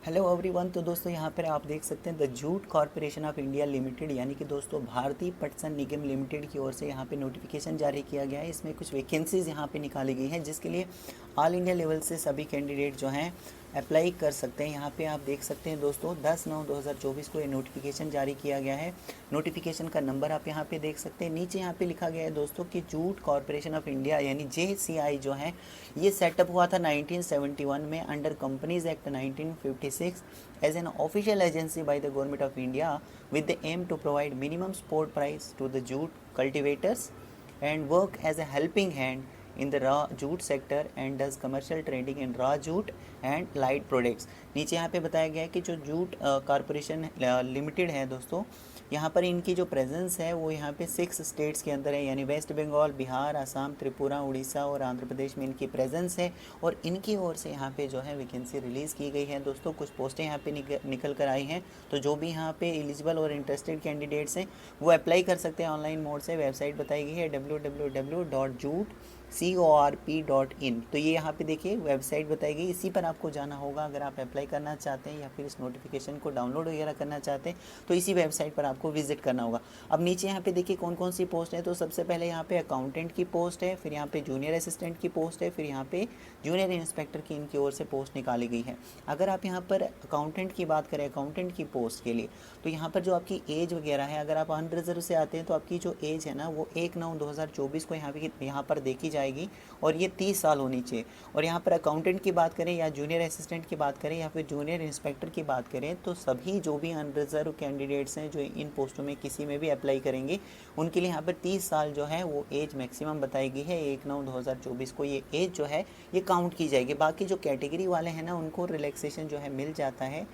Hello everyone. तो दोस्तों यहाँ पर आप देख सकते हैं the jute corporation of India limited यानी कि दोस्तों भारतीय पटसन निगम लिमिटेड की ओर से यहाँ पे नोटिफिकेशन जारी किया गया है। इसमें कुछ वैकेंसीज़ यहाँ पे निकाली गई हैं जिसके लिए ऑल इंडिया लेवल से सभी कैंडिडेट जो हैं अप्लाई कर सकते हैं। यहाँ पे आप देख सकते हैं दोस्तों 10/9/2024 को ये नोटिफिकेशन जारी किया गया है। नोटिफिकेशन का नंबर आप यहाँ पे देख सकते हैं। नीचे यहाँ पे लिखा गया है दोस्तों कि जूट कॉरपोरेशन ऑफ इंडिया यानी JCI जो है ये सेटअप हुआ था 1971 में under companies act 1956 as an official agency by the government of India with the aim to provide minimum support price to the jute cultivators and work as a helping hand in the raw jute sector and does commercial trading in raw jute and light products। नीचे यहाँ पे बताया गया है कि जो jute corporation limited है दोस्तों, यहाँ पर इनकी जो प्रेजेंस है वो यहाँ पे 6 स्टेट्स के अंदर है, यानी वेस्ट बंगाल, बिहार, असम, त्रिपुरा, उड़ीसा और आंध्र प्रदेश में इनकी प्रेजेंस है। और इनकी ओर से यहाँ पे जो है वैकेंसी रिलीज़ की गई है दोस्तों। कुछ पोस्टें यहाँ पे निकल कर आई हैं, तो जो भी यहाँ पे एलिजिबल और इंटरेस्टेड कैंडिडेट्स हैं वो अप्लाई कर सकते हैं ऑनलाइन मोड से। वेबसाइट बताई गई है www.jute.corp.in। तो ये यहाँ पे देखिए वेबसाइट बताई गई, इसी पर आपको जाना होगा अगर आप अप्लाई करना चाहते हैं या फिर इस नोटिफिकेशन को डाउनलोड वगैरह करना चाहते हैं तो इसी वेबसाइट पर आपको विजिट करना होगा। अब नीचे यहाँ पे देखिए कौन कौन सी पोस्ट है। तो सबसे पहले यहाँ पे अकाउंटेंट की पोस्ट है, फिर यहाँ पे जूनियर असिस्टेंट की पोस्ट है, फिर यहाँ पे जूनियर इंस्पेक्टर की इनकी ओर से पोस्ट निकाली गई है। अगर आप यहाँ पर अकाउंटेंट की बात करें, अकाउंटेंट की पोस्ट के लिए, तो यहाँ पर जो आपकी एज वगैरह है, अगर आप अनरिजर्व से आते हैं तो आपकी जो एज है ना वो 1/9/2024 को यहाँ पर देखी जाएगी और ये 30 साल होनी चाहिए। और यहाँ पर अकाउंटेंट की बात करें या जूनियर असिस्टेंट की बात करें या फिर जूनियर इंस्पेक्टर की बात करें, तो सभी जो भी अनरिजर्व कैंडिडेट्स हैं जो इन पोस्टों में किसी में भी अप्लाई करेंगे उनके लिए यहाँ पर 30 साल जो है वो एज मैक्सिमम बताई गई है। 1/9/2024 को ये एज जो है ये काउंट की जाएगी। बाकी जो कैटेगरी वाले हैं ना उनको रिलैक्सेशन जो है मिल जाता है,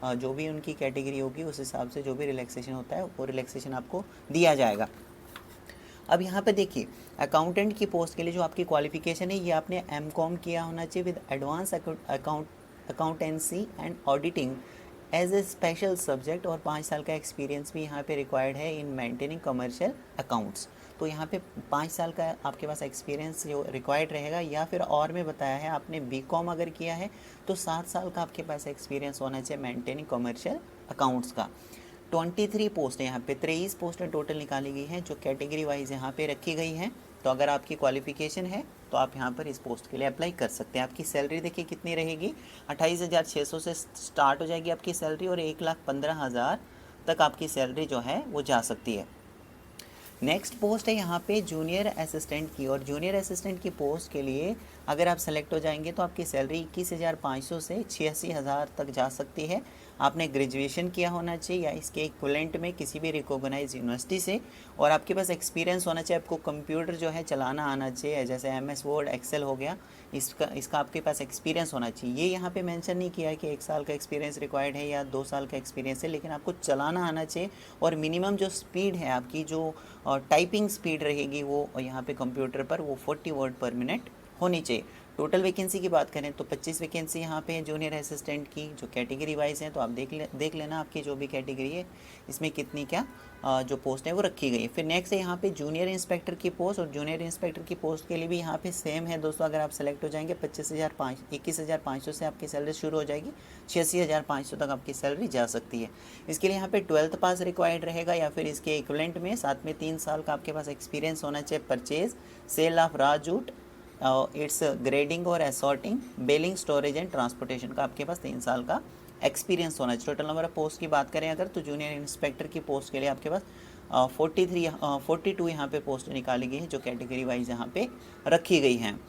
जो भी उनकी कैटेगरी होगी उस हिसाब से जो भी रिलैक्सेशन होता है वो रिलैक्सेशन आपको दिया जाएगा। अब यहाँ पे देखिए अकाउंटेंट की पोस्ट के लिए जो आपकी क्वालिफिकेशन है ये आपने MCOM किया होना चाहिए with advance accountancy and auditing as a special subject, और 5 साल का एक्सपीरियंस भी यहाँ पे रिक्वायर्ड है इन मेंटेनिंग कमर्शियल अकाउंट्स। तो यहाँ पे 5 साल का आपके पास एक्सपीरियंस जो रिक्वायर्ड रहेगा, या फिर और में बताया है आपने BCom अगर किया है तो 7 साल का आपके पास एक्सपीरियंस होना चाहिए मेंटेनिंग कमर्शियल अकाउंट्स का। 23 पोस्ट है यहाँ पे, 23 पोस्टें टोटल निकाली गई हैं जो कैटेगरी वाइज यहाँ पे रखी गई हैं। तो अगर आपकी क्वालिफिकेशन है तो आप यहाँ पर इस पोस्ट के लिए अप्लाई कर सकते हैं। आपकी सैलरी देखिए कितनी रहेगी, 28,600 से स्टार्ट हो जाएगी आपकी सैलरी और 1,15,000 तक आपकी सैलरी जो है वो जा सकती है। नेक्स्ट पोस्ट है यहाँ पे जूनियर असिस्टेंट की, और जूनियर असिस्टेंट की पोस्ट के लिए अगर आप सेलेक्ट हो जाएंगे तो आपकी सैलरी 21,500 से 86,000 तक जा सकती है। आपने ग्रेजुएशन किया होना चाहिए या इसके इक्विवेलेंट में किसी भी रिकॉग्नाइज यूनिवर्सिटी से, और आपके पास एक्सपीरियंस होना चाहिए। आपको कंप्यूटर जो है चलाना आना चाहिए, जैसे MS वर्ड, एक्सेल हो गया, इसका आपके पास एक्सपीरियंस होना चाहिए। ये यहाँ पे मेंशन नहीं किया है कि 1 साल का एक्सपीरियंस रिक्वायर्ड है या 2 साल का एक्सपीरियंस है, लेकिन आपको चलाना आना चाहिए। और मिनिमम जो स्पीड है आपकी, जो टाइपिंग स्पीड रहेगी वो यहाँ पे कंप्यूटर पर वो 40 वर्ड पर मिनट होनी चाहिए। टोटल वैकेंसी की बात करें तो 25 वैकेंसी यहाँ पे है जूनियर असिस्टेंट की, जो कैटेगरी वाइज है। तो आप देख लेना आपकी जो भी कैटेगरी है इसमें कितनी क्या जो पोस्ट है वो रखी गई है। फिर नेक्स्ट है यहाँ पे जूनियर इंस्पेक्टर की पोस्ट, और जूनियर इंस्पेक्टर की पोस्ट के लिए भी यहाँ पे सेम है दोस्तों। अगर आप सेलेक्ट हो जाएंगे 21,500 से आपकी सैलरी शुरू हो जाएगी, 86,500 तक आपकी सैलरी जा सकती है। इसके लिए यहाँ पे 12th पास रिक्वायर्ड रहेगा या फिर इसके इक्विवेलेंट में, साथ में 3 साल का आपके पास एक्सपीरियंस होना चाहिए purchase, sale of raw jute, its grading और assorting, baling, storage and transportation का आपके पास 3 साल का एक्सपीरियंस होना चाहिए। टोटल नंबर ऑफ पोस्ट की बात करें अगर, तो जूनियर इंस्पेक्टर की पोस्ट के लिए आपके पास 42 यहाँ पे पोस्ट निकाली गई है जो कैटेगरी वाइज यहाँ पे रखी गई हैं।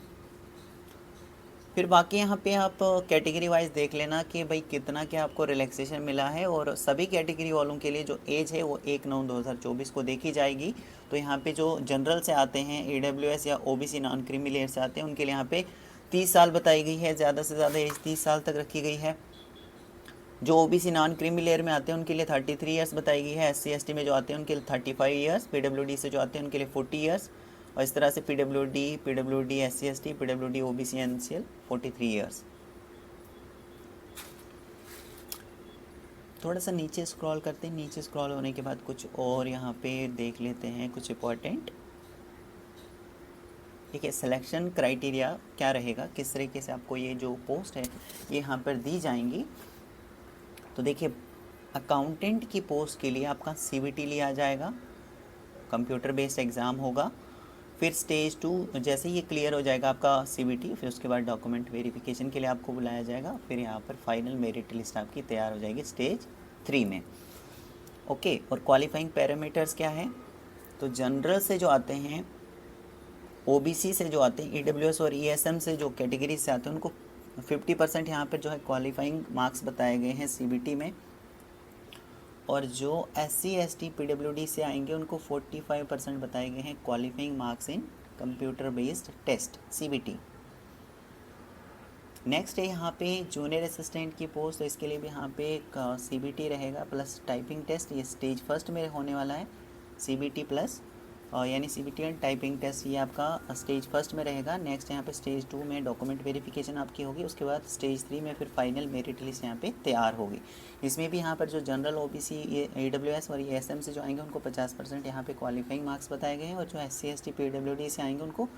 फिर बाकी यहाँ पे आप कैटेगरी वाइज देख लेना कि भाई कितना क्या आपको रिलैक्सेशन मिला है, और सभी कैटेगरी वालों के लिए जो एज है वो 1/9/2024 को देखी जाएगी। तो यहाँ पे जो जनरल से आते हैं, AWS या OBC नॉन क्रीमी लेयर से आते हैं, उनके लिए यहाँ पे 30 साल बताई गई है, ज़्यादा से ज़्यादा एज 30 साल तक रखी गई है। जो OBC नॉन क्रीमी लेयर में आते हैं उनके लिए 33 ईयर्स बताई गई है। SC ST में जो आते हैं उनके लिए 35 ईयर्स, PWD से जो आते हैं उनके लिए 40 ईयर्स, और इस तरह से PWD SC ST, PWD OBC NCL 43 years. थोड़ा सा नीचे स्क्रॉल करते हैं, नीचे स्क्रॉल होने के बाद कुछ और यहाँ पे देख लेते हैं कुछ इंपॉर्टेंट। ठीक है, सिलेक्शन क्राइटेरिया क्या रहेगा, किस तरीके से आपको ये जो पोस्ट है ये यहाँ पर दी जाएंगी। तो देखिए अकाउंटेंट की पोस्ट के लिए आपका CBT लिया जाएगा, कंप्यूटर बेस्ड एग्ज़ाम होगा। फिर स्टेज 2 जैसे ही ये क्लियर हो जाएगा आपका CBT, फिर उसके बाद डॉक्यूमेंट वेरिफिकेशन के लिए आपको बुलाया जाएगा। फिर यहाँ पर फाइनल मेरिट लिस्ट आपकी तैयार हो जाएगी स्टेज 3 में। ओके, और क्वालिफाइंग पैरामीटर्स क्या है? तो जनरल से जो आते हैं, OBC से जो आते हैं, EWS और ESM से जो कैटेगरी से आते हैं उनको 50% यहाँ पर जो है क्वालिफाइंग मार्क्स बताए गए हैं CBT में। और जो SC ST PWD से आएंगे उनको 45% बताए गए हैं qualifying marks in computer based test CBT। Next है यहाँ पे जूनियर असिस्टेंट की पोस्ट, तो इसके लिए भी यहाँ पे एक CBT रहेगा प्लस टाइपिंग टेस्ट। ये स्टेज फर्स्ट में होने वाला है, CBT प्लस यानी CBT एंड टाइपिंग टेस्ट, ये आपका स्टेज फर्स्ट में रहेगा। नेक्स्ट यहाँ पे स्टेज 2 में डॉक्यूमेंट वेरिफिकेशन आपकी होगी। उसके बाद स्टेज 3 में फिर फाइनल मेरिट लिस्ट यहाँ पे तैयार होगी। इसमें भी यहाँ पर जो जनरल OBC EWS और ESM से जो आएंगे उनको 50% यहाँ पे क्वालिफाइंग मार्क्स बताए गए हैं, और जो SC ST PWD से आएंगे उनको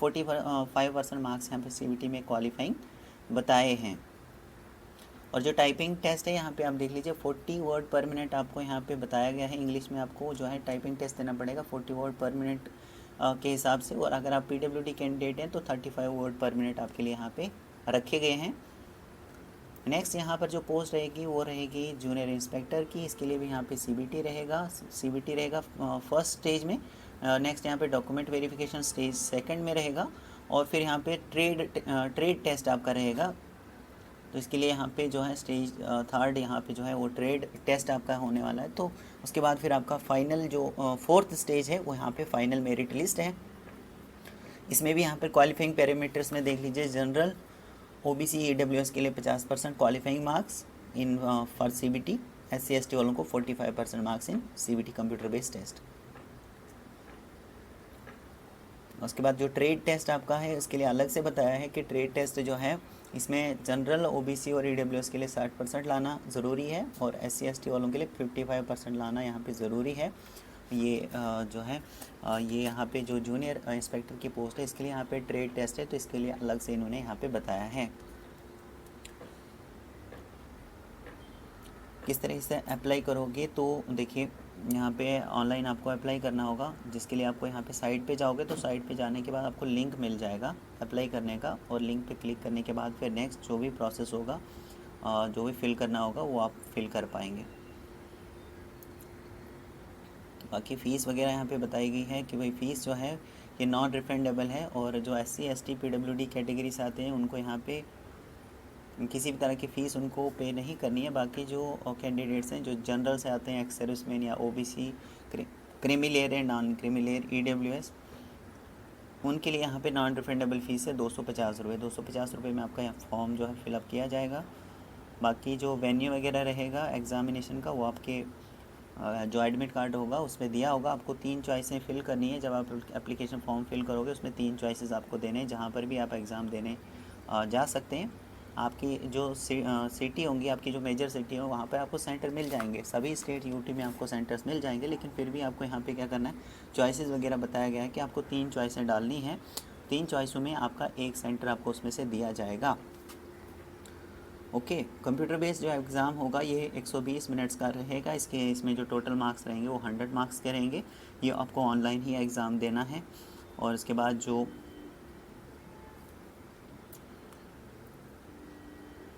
45% मार्क्स यहाँ पे CBT में क्वालिफाइंग बताए हैं। और जो टाइपिंग टेस्ट है यहाँ पे आप देख लीजिए 40 वर्ड पर मिनट आपको यहाँ पे बताया गया है। इंग्लिश में आपको जो है टाइपिंग टेस्ट देना पड़ेगा 40 वर्ड पर मिनट के हिसाब से। और अगर आप PWD कैंडिडेट हैं तो 35 वर्ड पर मिनट आपके लिए यहाँ पे रखे गए हैं। नेक्स्ट यहाँ पर जो पोस्ट रहेगी वो रहेगी जूनियर इंस्पेक्टर की। इसके लिए भी यहाँ पे CBT रहेगा फर्स्ट स्टेज में। नेक्स्ट यहाँ पे डॉक्यूमेंट वेरिफिकेशन स्टेज सेकंड में रहेगा। और फिर यहाँ पे ट्रेड टेस्ट आपका रहेगा, तो इसके लिए यहाँ पे जो है स्टेज थर्ड यहाँ पे जो है वो ट्रेड टेस्ट आपका होने वाला है। तो उसके बाद फिर आपका फाइनल जो फोर्थ स्टेज है वो यहाँ पे फाइनल मेरिट लिस्ट है। इसमें भी यहाँ पर क्वालिफाइंग पैरामीटर्स में देख लीजिए, जनरल OBC EWS के लिए 50% qualifying marks in for CBT, SC ST वालों को 45% marks in CBT computer based test. उसके बाद जो ट्रेड टेस्ट आपका है उसके लिए अलग से बताया है कि ट्रेड टेस्ट जो है इसमें जनरल OBC और EWS के लिए 60% लाना ज़रूरी है, और SC ST वालों के लिए 55% लाना यहाँ पे ज़रूरी है। ये जो है ये यहाँ पे जो जूनियर इंस्पेक्टर की पोस्ट है इसके लिए यहाँ पे ट्रेड टेस्ट है, तो इसके लिए अलग से इन्होंने यहाँ पे बताया है। किस तरह से अप्लाई करोगे, तो देखिए यहाँ पे ऑनलाइन आपको अप्लाई करना होगा, जिसके लिए आपको यहाँ पे साइट पे जाओगे तो साइट पे जाने के बाद आपको लिंक मिल जाएगा अप्लाई करने का, और लिंक पे क्लिक करने के बाद फिर नेक्स्ट जो भी प्रोसेस होगा, जो भी फिल करना होगा वो आप फिल कर पाएंगे। बाकी फ़ीस वगैरह यहाँ पे बताई गई है कि भाई फ़ीस जो है ये नॉन रिफंडेबल है, और जो SC ST PWD कैटेगरी से आते हैं उनको यहाँ पे किसी भी तरह की फ़ीस उनको पे नहीं करनी है। बाकी जो कैंडिडेट्स हैं जो जनरल से आते हैं, एक्स सर्विसमैन या OBC, क्रीमी लेयर है, नॉन क्रीमी लेयर, EWS, उनके लिए यहाँ पे नॉन रिफंडेबल फ़ीस है 250 रुपये। 250 रुपये में आपका फॉर्म जो है फिलअप किया जाएगा। बाकी जो वेन्यू वगैरह रहेगा एग्ज़ामिनेशन का वो आपके जो एडमिट कार्ड होगा उसमें दिया होगा। आपको 3 चॉइसें फिल करनी है जब आप एप्लीकेशन फॉर्म फिल करोगे, उसमें 3 चॉइसेस आपको देने हैं जहाँ पर भी आप एग्ज़ाम देने जा सकते हैं। आपकी जो सिटी होंगी, आपकी जो मेजर सिटी हो वहाँ पर आपको सेंटर मिल जाएंगे। सभी स्टेट यूटी में आपको सेंटर्स मिल जाएंगे, लेकिन फिर भी आपको यहाँ पे क्या करना है, चॉइसेस वगैरह बताया गया है कि आपको 3 चॉइसें डालनी है। 3 चॉइसों में आपका एक सेंटर आपको उसमें से दिया जाएगा। ओके, कंप्यूटर बेस्ड जो एग्ज़ाम होगा ये 120 मिनट्स का रहेगा। इसमें जो टोटल मार्क्स रहेंगे वो 100 मार्क्स के रहेंगे। ये आपको ऑनलाइन ही एग्ज़ाम देना है। और इसके बाद जो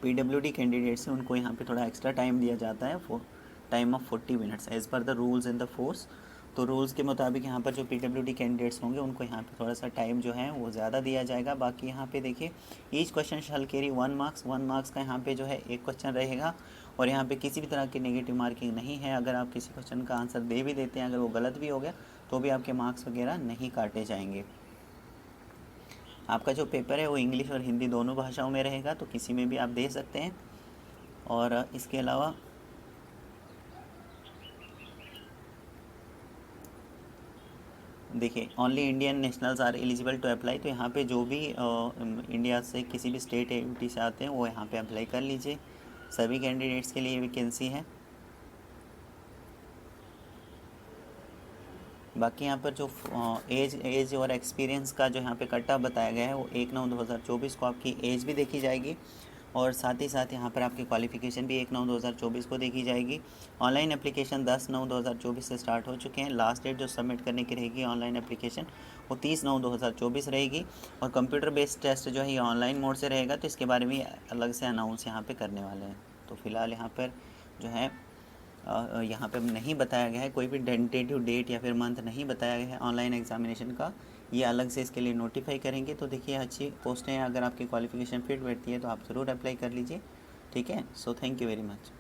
PWD कैंडिडेट्स हैं उनको यहाँ पे थोड़ा एक्स्ट्रा टाइम दिया जाता है, time of 40 minutes as per the rules in the force. तो रूल्स के मुताबिक यहाँ पर जो PWD कैंडिडेट्स होंगे उनको यहाँ पे थोड़ा सा टाइम जो है वो ज़्यादा दिया जाएगा। बाकी यहाँ पे देखिए ईच क्वेश्चन शैल कैरी 1 मार्क्स का यहाँ पे जो है एक क्वेश्चन रहेगा, और यहाँ पे किसी भी तरह की नेगेटिव मार्किंग नहीं है। अगर आप किसी क्वेश्चन का आंसर दे भी देते हैं, अगर वो गलत भी हो गया तो भी आपके मार्क्स वगैरह नहीं काटे जाएंगे। आपका जो पेपर है वो इंग्लिश और हिंदी दोनों भाषाओं में रहेगा, तो किसी में भी आप दे सकते हैं। और इसके अलावा देखिए only Indian nationals are eligible to apply, तो यहाँ पे जो भी इंडिया से किसी भी स्टेट या यूटी से आते हैं वो यहाँ पे अप्लाई कर लीजिए। सभी कैंडिडेट्स के लिए वैकेंसी है। बाकी यहाँ पर जो एज और एक्सपीरियंस का जो यहाँ पे कट ऑफ बताया गया है वो 1/9/2024 को आपकी एज भी देखी जाएगी, और साथ ही साथ यहाँ पर आपकी क्वालिफ़िकेशन भी 1/9/2024 को देखी जाएगी। ऑनलाइन एप्लीकेशन 10/9/2024 से स्टार्ट हो चुके हैं। लास्ट डेट जो सबमिट करने की रहेगी ऑनलाइन एप्लीकेशन वो 30/9/2024 रहेगी। और कंप्यूटर बेस्ड टेस्ट जो है ये ऑनलाइन मोड से रहेगा, तो इसके बारे में अलग से अनाउंस यहाँ पे करने वाले हैं। तो फिलहाल यहाँ पर जो है यहाँ पे नहीं बताया गया है, कोई भी टेंटेटिव डेट या फिर मंथ नहीं बताया गया है ऑनलाइन एग्जामिनेशन का। ये अलग से इसके लिए नोटिफाई करेंगे। तो देखिए अच्छी पोस्टें हैं, अगर आपकी क्वालिफ़िकेशन फिट बैठती है तो आप ज़रूर अप्लाई कर लीजिए। ठीक है, so thank you very much.